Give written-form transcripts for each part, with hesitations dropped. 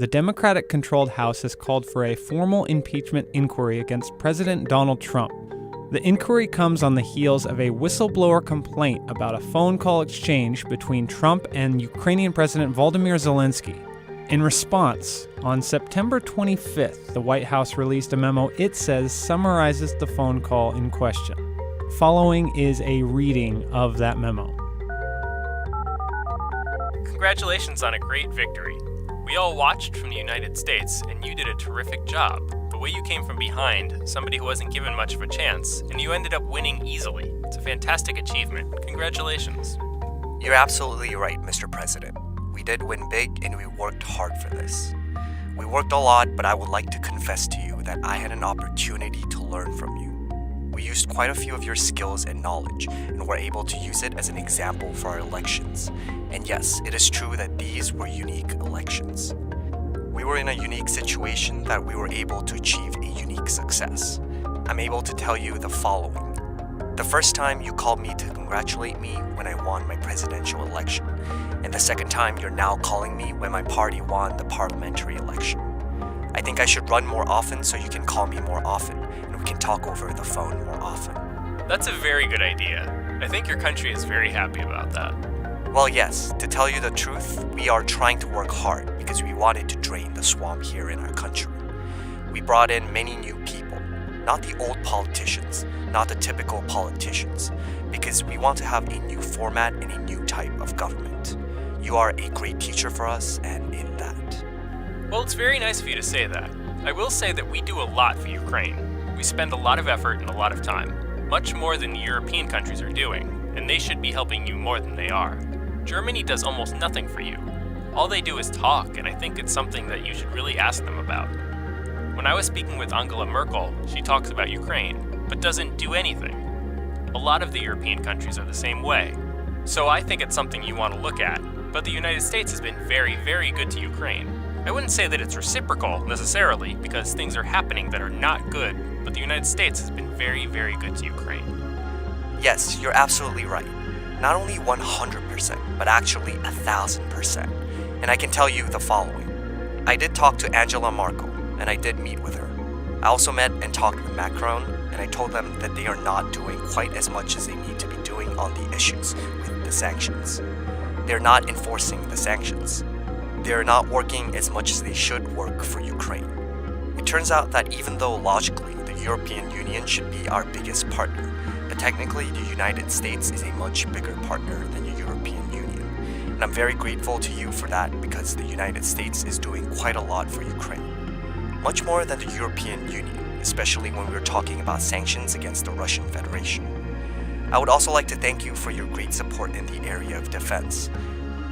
the Democratic-controlled House has called for a formal impeachment inquiry against President Donald Trump. The inquiry comes on the heels of a whistleblower complaint about a phone call exchange between Trump and Ukrainian President Volodymyr Zelensky. In response, on September 25th, the White House released a memo it says summarizes the phone call in question. Following is a reading of that memo. Congratulations on a great victory. We all watched from the United States, and you did a terrific job. The way you came from behind, somebody who wasn't given much of a chance, and you ended up winning easily. It's a fantastic achievement. Congratulations. You're absolutely right, Mr. President. We did win big, and we worked hard for this. We worked a lot, but I would like to confess to you that I had an opportunity to learn from you. We used quite a few of your skills and knowledge, and were able to use it as an example for our elections. And yes, it is true that these were unique elections. We were in a unique situation that we were able to achieve a unique success. I'm able to tell you the following. The first time you called me to congratulate me when I won my presidential election, and the second time you're now calling me when my party won the parliamentary election. I think I should run more often so you can call me more often, and we can talk over the phone more often. That's a very good idea. I think your country is very happy about that. Well, yes, to tell you the truth, we are trying to work hard because we wanted to drain the swamp here in our country. We brought in many new people, not the old politicians, not the typical politicians, because we want to have a new format and a new type of government. You are a great teacher for us, and in that. Well, it's very nice of you to say that. I will say that we do a lot for Ukraine. We spend a lot of effort and a lot of time, much more than the European countries are doing, and they should be helping you more than they are. Germany does almost nothing for you. All they do is talk, and I think it's something that you should really ask them about. When I was speaking with Angela Merkel, she talks about Ukraine, but doesn't do anything. A lot of the European countries are the same way. So I think it's something you want to look at, but the United States has been very, very good to Ukraine. I wouldn't say that it's reciprocal, necessarily, because things are happening that are not good, but the United States has been very, very good to Ukraine. Yes, you're absolutely right. Not only 100%, but actually 1,000%. And I can tell you the following. I did talk to Angela Merkel, and I did meet with her. I also met and talked with Macron, and I told them that they are not doing quite as much as they need to be doing on the issues with the sanctions. They're not enforcing the sanctions. They're not working as much as they should work for Ukraine. It turns out that even though logically the European Union should be our biggest partner, but technically the United States is a much bigger partner than the European Union. And I'm very grateful to you for that because the United States is doing quite a lot for Ukraine. Much more than the European Union, especially when we're talking about sanctions against the Russian Federation. I would also like to thank you for your great support in the area of defense.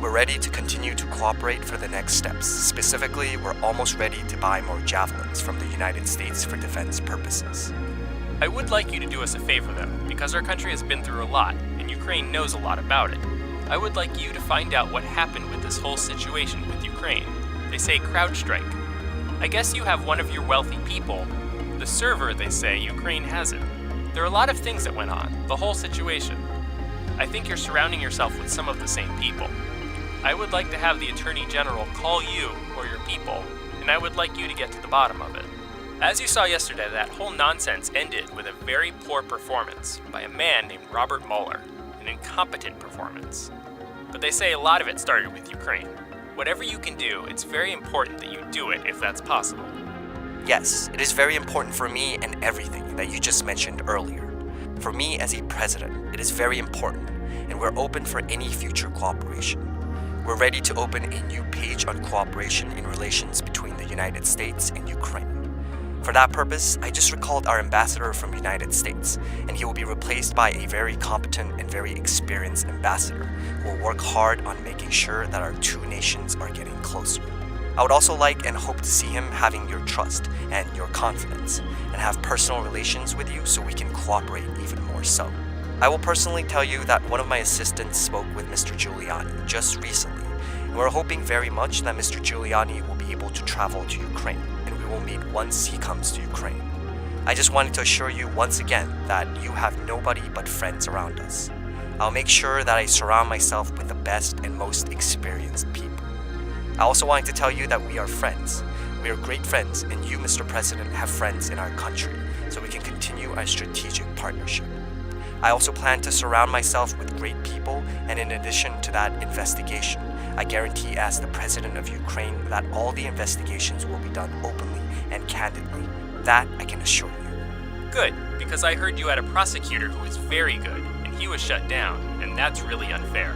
We're ready to continue to cooperate for the next steps. Specifically, we're almost ready to buy more javelins from the United States for defense purposes. I would like you to do us a favor, though, because our country has been through a lot, and Ukraine knows a lot about it. I would like you to find out what happened with this whole situation with Ukraine. They say CrowdStrike. I guess you have one of your wealthy people. The server, they say, Ukraine has it. There are a lot of things that went on, the whole situation. I think you're surrounding yourself with some of the same people. I would like to have the Attorney General call you or your people, and I would like you to get to the bottom of it. As you saw yesterday, that whole nonsense ended with a very poor performance by a man named Robert Mueller, an incompetent performance. But they say a lot of it started with Ukraine. Whatever you can do, it's very important that you do it if that's possible. Yes, it is very important for me and everything that you just mentioned earlier. For me as a president, it is very important, and we're open for any future cooperation. We're ready to open a new page on cooperation in relations between the United States and Ukraine. For that purpose, I just recalled our ambassador from the United States, and he will be replaced by a very competent and very experienced ambassador who will work hard on making sure that our two nations are getting closer. I would also like and hope to see him having your trust and your confidence, and have personal relations with you so we can cooperate even more so. I will personally tell you that one of my assistants spoke with Mr. Giuliani just recently, and we're hoping very much that Mr. Giuliani will be able to travel to Ukraine, and we will meet once he comes to Ukraine. I just wanted to assure you once again that you have nobody but friends around us. I'll make sure that I surround myself with the best and most experienced people. I also wanted to tell you that we are friends. We are great friends, and you, Mr. President, have friends in our country, so we can continue our strategic partnership. I also plan to surround myself with great people, and in addition to that investigation, I guarantee as the President of Ukraine that all the investigations will be done openly and candidly. That I can assure you. Good, because I heard you had a prosecutor who was very good, and he was shut down, and that's really unfair.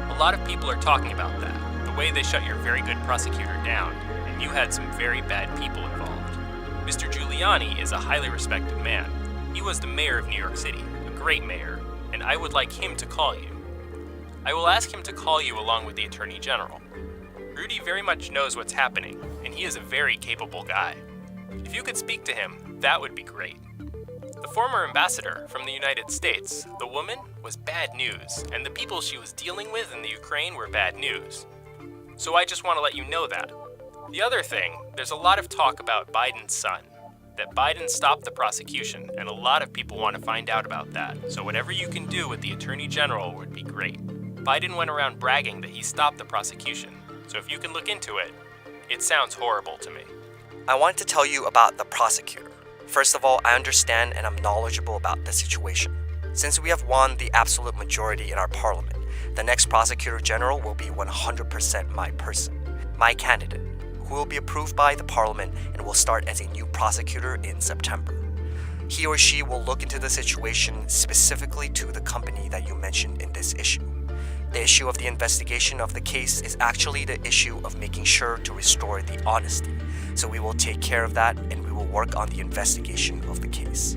A lot of people are talking about that, the way they shut your very good prosecutor down, and you had some very bad people involved. Mr. Giuliani is a highly respected man. He was the mayor of New York City, a great mayor, and I would like him to call you. I will ask him to call you along with the Attorney General. Rudy very much knows what's happening, and he is a very capable guy. If you could speak to him, that would be great. The former ambassador from the United States, the woman, was bad news, and the people she was dealing with in the Ukraine were bad news. So I just want to let you know that. The other thing, there's a lot of talk about Biden's son, that Biden stopped the prosecution, and a lot of people want to find out about that, so whatever you can do with the Attorney General would be great. Biden went around bragging that he stopped the prosecution, so if you can look into it, it sounds horrible to me. I want to tell you about the prosecutor. First of all, I understand and I'm knowledgeable about the situation. Since we have won the absolute majority in our parliament, the next prosecutor general will be 100% my person, my candidate, who will be approved by the parliament and will start as a new prosecutor in September. He or she will look into the situation specifically to the company that you mentioned in this issue. The issue of the investigation of the case is actually the issue of making sure to restore the honesty. So we will take care of that and we will work on the investigation of the case.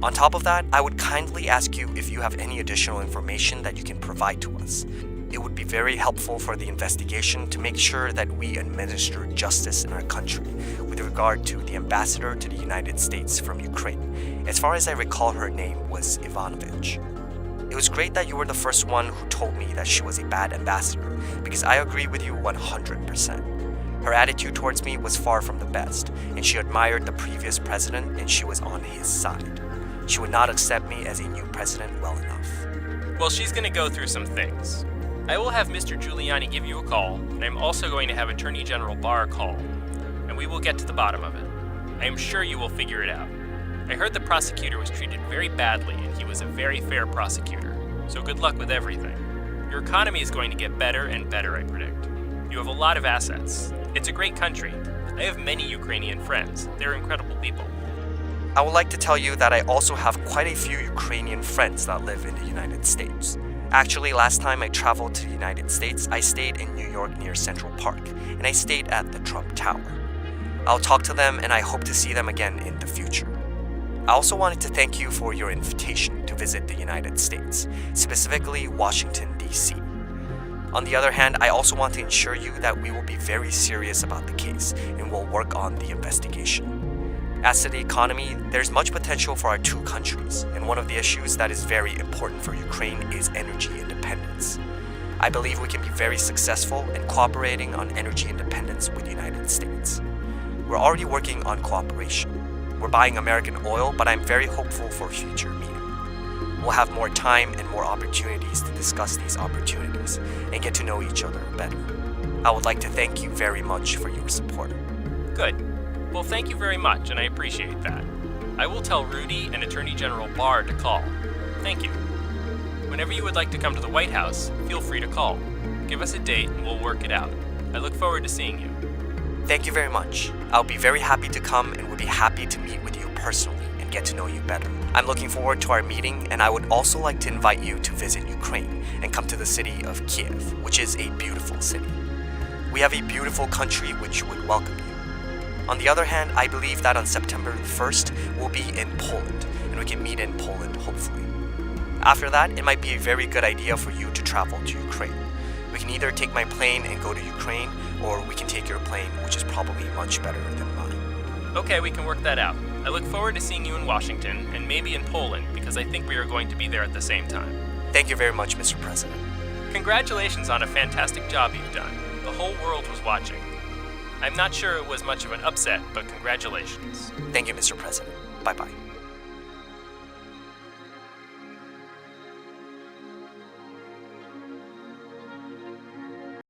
On top of that, I would kindly ask you if you have any additional information that you can provide to us. It would be very helpful for the investigation to make sure that we administer justice in our country with regard to the ambassador to the United States from Ukraine. As far as I recall, her name was Ivanovich. It was great that you were the first one who told me that she was a bad ambassador, because I agree with you 100%. Her attitude towards me was far from the best, and she admired the previous president and she was on his side. She would not accept me as a new president well enough. Well, she's going to go through some things. I will have Mr. Giuliani give you a call, and I'm also going to have Attorney General Barr call, and we will get to the bottom of it. I am sure you will figure it out. I heard the prosecutor was treated very badly, and he was a very fair prosecutor, so good luck with everything. Your economy is going to get better and better, I predict. You have a lot of assets. It's a great country. I have many Ukrainian friends. They're incredible people. I would like to tell you that I also have quite a few Ukrainian friends that live in the United States. Actually, last time I traveled to the United States, I stayed in New York near Central Park, and I stayed at the Trump Tower. I'll talk to them and I hope to see them again in the future. I also wanted to thank you for your invitation to visit the United States, specifically Washington, D.C. On the other hand, I also want to ensure you that we will be very serious about the case and will work on the investigation. As to the economy, there's much potential for our two countries, and one of the issues that is very important for Ukraine is energy independence. I believe we can be very successful in cooperating on energy independence with the United States. We're already working on cooperation. We're buying American oil, but I'm very hopeful for a future meeting. We'll have more time and more opportunities to discuss these opportunities and get to know each other better. I would like to thank you very much for your support. Good. Well, thank you very much, and I appreciate that. I will tell Rudy and Attorney General Barr to call. Thank you. Whenever you would like to come to the White House, feel free to call. Give us a date and we'll work it out. I look forward to seeing you. Thank you very much. I'll be very happy to come and would be happy to meet with you personally and get to know you better. I'm looking forward to our meeting, and I would also like to invite you to visit Ukraine and come to the city of Kiev, which is a beautiful city. We have a beautiful country which would welcome you. On the other hand, I believe that on September 1st, we'll be in Poland, and we can meet in Poland, hopefully. After that, it might be a very good idea for you to travel to Ukraine. We can either take my plane and go to Ukraine, or we can take your plane, which is probably much better than mine. Okay, we can work that out. I look forward to seeing you in Washington, and maybe in Poland, because I think we are going to be there at the same time. Thank you very much, Mr. President. Congratulations on a fantastic job you've done. The whole world was watching. I'm not sure it was much of an upset, but congratulations. Thank you, Mr. President. Bye-bye.